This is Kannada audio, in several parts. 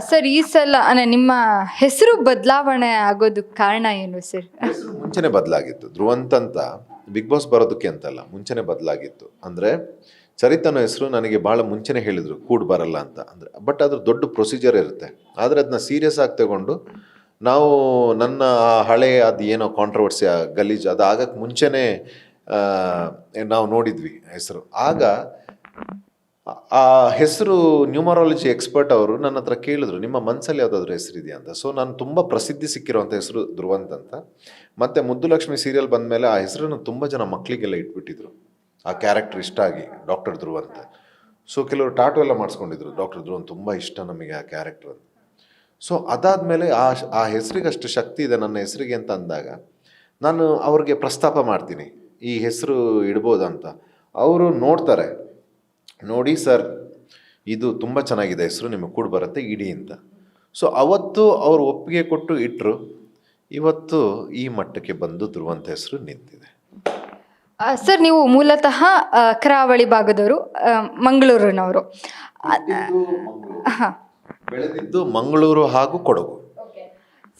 ಸರ್ ಈ ಸಲ ನಿಮ್ಮ ಹೆಸರು ಬದಲಾವಣೆ ಆಗೋದಕ್ಕೆ ಕಾರಣ ಏನು ಸರ್? ಹೆಸರು ಮುಂಚೆನೆ ಬದಲಾಗಿತ್ತು. ಧ್ರುವಂತ್ ಅಂತ ಬಿಗ್ ಬಾಸ್ ಬರೋದಕ್ಕೆ ಅಂತಲ್ಲ, ಮುಂಚೆನೆ ಬದಲಾಗಿತ್ತು. ಅಂದರೆ ಚರಿತನ ಹೆಸರು ನನಗೆ ಭಾಳ ಮುಂಚೆನೆ ಹೇಳಿದರು ಕೂಡ್ ಬರಲ್ಲ ಅಂತ. ಅಂದರೆ ಬಟ್ ಅದ್ರ ದೊಡ್ಡ ಪ್ರೊಸೀಜರ್ ಇರುತ್ತೆ. ಆದರೆ ಅದನ್ನ ಸೀರಿಯಸ್ ಆಗಿ ತಗೊಂಡು ನಾವು ನನ್ನ ಹಳೆ ಅದು ಏನೋ ಕಾಂಟ್ರವರ್ಸಿ ಗಲೀಜು ಅದು ಆಗಕ್ಕೆ ಮುಂಚೆನೇ ನಾವು ನೋಡಿದ್ವಿ ಹೆಸರು. ಆಗ ಆ ಹೆಸರು ನ್ಯೂಮರಾಲಜಿ ಎಕ್ಸ್ಪರ್ಟ್ ಅವರು ನನ್ನ ಹತ್ರ ಕೇಳಿದ್ರು, ನಿಮ್ಮ ಮನಸ್ಸಲ್ಲಿ ಯಾವುದಾದ್ರೂ ಹೆಸರಿದೆಯಾ ಅಂತ. ಸೊ ನಾನು ತುಂಬ ಪ್ರಸಿದ್ಧಿ ಸಿಕ್ಕಿರೋಂಥ ಹೆಸರು ಧ್ರುವಂತ್ ಅಂತ. ಮತ್ತು ಮುದ್ದುಲಕ್ಷ್ಮಿ ಸೀರಿಯಲ್ ಬಂದಮೇಲೆ ಆ ಹೆಸರನ್ನು ತುಂಬ ಜನ ಮಕ್ಕಳಿಗೆಲ್ಲ ಇಟ್ಬಿಟ್ಟಿದ್ರು, ಆ ಕ್ಯಾರೆಕ್ಟರ್ ಇಷ್ಟ ಆಗಿ, ಡಾಕ್ಟರ್ ಧ್ರುವಂತ್. ಸೊ ಕೆಲವರು ಟಾಟು ಎಲ್ಲ ಮಾಡಿಸ್ಕೊಂಡಿದ್ರು, ಡಾಕ್ಟರ್ ಧ್ರುವಂತ್ ತುಂಬ ಇಷ್ಟ ನಮಗೆ ಆ ಕ್ಯಾರೆಕ್ಟರ್ ಅಂತ. ಸೊ ಅದಾದಮೇಲೆ ಆ ಹೆಸರಿಗೆ ಅಷ್ಟು ಶಕ್ತಿ ಇದೆ ನನ್ನ ಹೆಸರಿಗೆ ಅಂತ ಅಂದಾಗ ನಾನು ಅವ್ರಿಗೆ ಪ್ರಸ್ತಾಪ ಮಾಡ್ತೀನಿ, ಈ ಹೆಸರು ಇಡ್ಬೋದಂತ. ಅವರು ನೋಡ್ತಾರೆ, ನೋಡಿ ಸರ್ ಇದು ತುಂಬ ಚೆನ್ನಾಗಿದೆ ಹೆಸರು, ನಿಮಗೆ ಕೂಡ ಬರುತ್ತೆ ಇಡಿ ಅಂತ. ಸೊ ಅವತ್ತು ಅವರು ಒಪ್ಪಿಗೆ ಕೊಟ್ಟು ಇಟ್ಟರು. ಇವತ್ತು ಈ ಮಟ್ಟಕ್ಕೆ ಬಂದು ಧ್ರುವಂತ್ ಹೆಸರು ನಿಂತಿದೆ. ಸರ್ ನೀವು ಮೂಲತಃ ಕರಾವಳಿ ಭಾಗದವರು, ಮಂಗಳೂರಿನವರು. ಬೆಳೆದಿದ್ದು ಮಂಗಳೂರು ಹಾಗೂ ಕೊಡಗು.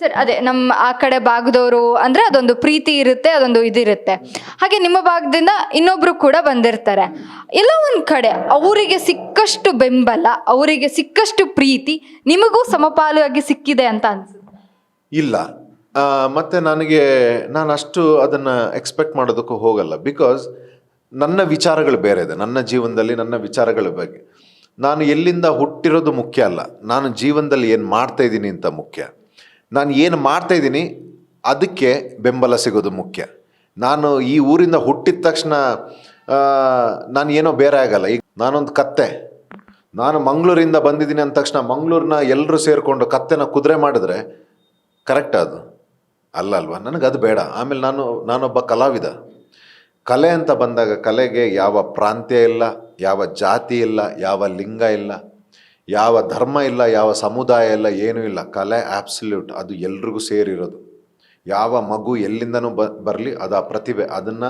ಸರ್ ಅದೇ ನಮ್ಮ ಆ ಕಡೆ ಭಾಗದವರು ಅಂದರೆ ಅದೊಂದು ಪ್ರೀತಿ ಇರುತ್ತೆ, ಅದೊಂದು ಇದಿರುತ್ತೆ. ಹಾಗೆ ನಿಮ್ಮ ಭಾಗದಿಂದ ಇನ್ನೊಬ್ರು ಕೂಡ ಬಂದಿರ್ತಾರೆ. ಎಲ್ಲ ಒಂದು ಕಡೆ ಅವರಿಗೆ ಸಿಕ್ಕಷ್ಟು ಬೆಂಬಲ, ಅವರಿಗೆ ಸಿಕ್ಕಷ್ಟು ಪ್ರೀತಿ ನಿಮಗೂ ಸಮಪಾಲಾಗಿ ಸಿಕ್ಕಿದೆ ಅಂತ ಅನ್ಸುತ್ತೆ? ಇಲ್ಲ, ಮತ್ತು ನಾನು ಅಷ್ಟು ಅದನ್ನು ಎಕ್ಸ್ಪೆಕ್ಟ್ ಮಾಡೋದಕ್ಕೂ ಹೋಗಲ್ಲ. ಬಿಕಾಸ್ ನನ್ನ ವಿಚಾರಗಳು ಬೇರೆ ಇದೆ. ನನ್ನ ಜೀವನದಲ್ಲಿ ನನ್ನ ವಿಚಾರಗಳ ಬಗ್ಗೆ ನಾನು ಎಲ್ಲಿಂದ ಹುಟ್ಟಿರೋದು ಮುಖ್ಯ ಅಲ್ಲ, ನಾನು ಜೀವನದಲ್ಲಿ ಏನು ಮಾಡ್ತಾಯಿದ್ದೀನಿ ಅಂತ ಮುಖ್ಯ. ನಾನು ಏನು ಮಾಡ್ತಾಯಿದ್ದೀನಿ ಅದಕ್ಕೆ ಬೆಂಬಲ ಸಿಗೋದು ಮುಖ್ಯ. ನಾನು ಈ ಊರಿಂದ ಹುಟ್ಟಿದ ತಕ್ಷಣ ನಾನು ಏನೋ ಬೇರೆ ಆಗಲ್ಲ. ಈಗ ನಾನೊಂದು ಕತ್ತೆ, ನಾನು ಮಂಗಳೂರಿಂದ ಬಂದಿದ್ದೀನಿ ಅಂದ ತಕ್ಷಣ ಮಂಗಳೂರನ್ನ ಎಲ್ಲರೂ ಸೇರಿಕೊಂಡು ಕತ್ತೆನ ಕುದುರೆ ಮಾಡಿದ್ರೆ ಕರೆಕ್ಟ್ ಅದು ಅಲ್ಲ ಅಲ್ವಾ? ನನಗದು ಬೇಡ. ಆಮೇಲೆ ನಾನೊಬ್ಬ ಕಲಾವಿದ. ಕಲೆ ಅಂತ ಬಂದಾಗ ಕಲೆಗೆ ಯಾವ ಪ್ರಾಂತ್ಯ ಇಲ್ಲ, ಯಾವ ಜಾತಿ ಇಲ್ಲ, ಯಾವ ಲಿಂಗ ಇಲ್ಲ, ಯಾವ ಧರ್ಮ ಇಲ್ಲ, ಯಾವ ಸಮುದಾಯ ಇಲ್ಲ, ಏನೂ ಇಲ್ಲ. ಕಲೆ ಆಬ್ಸಲ್ಯೂಟ್, ಅದು ಎಲ್ರಿಗೂ ಸೇರಿರೋದು. ಯಾವ ಮಗು ಎಲ್ಲಿಂದನೂ ಬರಲಿ ಅದು ಆ ಪ್ರತಿಭೆ, ಅದನ್ನು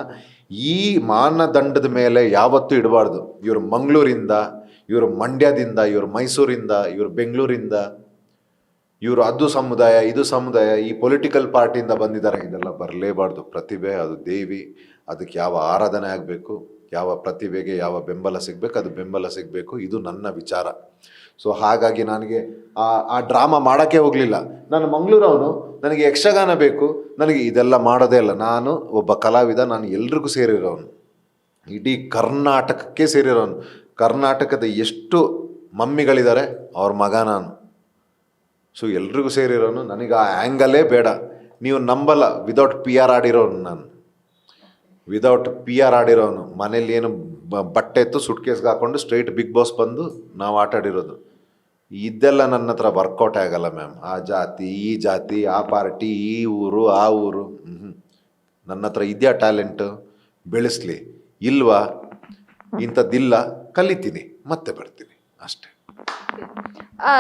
ಈ ಮಾನದಂಡದ ಮೇಲೆ ಯಾವತ್ತೂ ಇಡಬಾರ್ದು. ಇವರು ಮಂಗಳೂರಿಂದ, ಇವರು ಮಂಡ್ಯದಿಂದ, ಇವರು ಮೈಸೂರಿಂದ, ಇವರು ಬೆಂಗಳೂರಿಂದ, ಇವರು ಅದು ಸಮುದಾಯ ಇದು ಸಮುದಾಯ, ಈ ಪೊಲಿಟಿಕಲ್ ಪಾರ್ಟಿಯಿಂದ ಬಂದಿದ್ದಾರೆ, ಇದೆಲ್ಲ ಬರಲೇಬಾರ್ದು. ಪ್ರತಿಭೆ ಅದು ದೇವಿ, ಅದಕ್ಕೆ ಯಾವ ಆರಾಧನೆ ಆಗಬೇಕು, ಯಾವ ಪ್ರತಿಭೆಗೆ ಯಾವ ಬೆಂಬಲ ಸಿಗಬೇಕು, ಅದು ಬೆಂಬಲ ಸಿಗಬೇಕು. ಇದು ನನ್ನ ವಿಚಾರ. ಸೊ ಹಾಗಾಗಿ ನನಗೆ ಆ ಡ್ರಾಮಾ ಮಾಡೋಕ್ಕೆ ಹೋಗಲಿಲ್ಲ. ನಾನು ಮಂಗಳೂರವನು, ನನಗೆ ಯಕ್ಷಗಾನ ಬೇಕು, ನನಗೆ ಇದೆಲ್ಲ ಮಾಡೋದೇ ಇಲ್ಲ. ನಾನು ಒಬ್ಬ ಕಲಾವಿದ, ನಾನು ಎಲ್ರಿಗೂ ಸೇರಿರೋನು, ಇಡೀ ಕರ್ನಾಟಕಕ್ಕೆ ಸೇರಿರೋನು. ಕರ್ನಾಟಕದ ಎಷ್ಟು ಮಮ್ಮಿಗಳಿದ್ದಾರೆ ಅವ್ರ ಮಗ ನಾನು. ಸೊ ಎಲ್ರಿಗೂ ಸೇರಿರೋನು. ನನಗೆ ಆ ಆ್ಯಂಗಲೇ ಬೇಡ. ನೀವು ನಂಬಲ್ಲ, ವಿದೌಟ್ PR ಆಡಿರೋನು ನಾನು, ವಿದೌಟ್ PR ಆಡಿರೋನು. ಮನೇಲಿ ಏನು ಬಟ್ಟೆ ಎತ್ತು ಸುಟ್ಕೇಸ್ಗೆ ಹಾಕ್ಕೊಂಡು ಸ್ಟ್ರೈಟ್ ಬಿಗ್ ಬಾಸ್ ಬಂದು ನಾವು ಆಟ ಆಡಿರೋದು. ಇದೆಲ್ಲ ನನ್ನ ಹತ್ರ ವರ್ಕೌಟ್ ಆಗಲ್ಲ ಮ್ಯಾಮ್. ಆ ಜಾತಿ ಈ ಜಾತಿ, ಆ ಪಾರ್ಟಿ, ಈ ಊರು ಆ ಊರು, ನನ್ನ ಹತ್ರ ಇದೆಯಾ ಟ್ಯಾಲೆಂಟು? ಬೆಳೆಸಲಿ. ಇಲ್ವಾ, ಇಂಥದ್ದಿಲ್ಲ, ಕಲಿತೀನಿ, ಮತ್ತೆ ಬರ್ತೀನಿ ಅಷ್ಟೇ.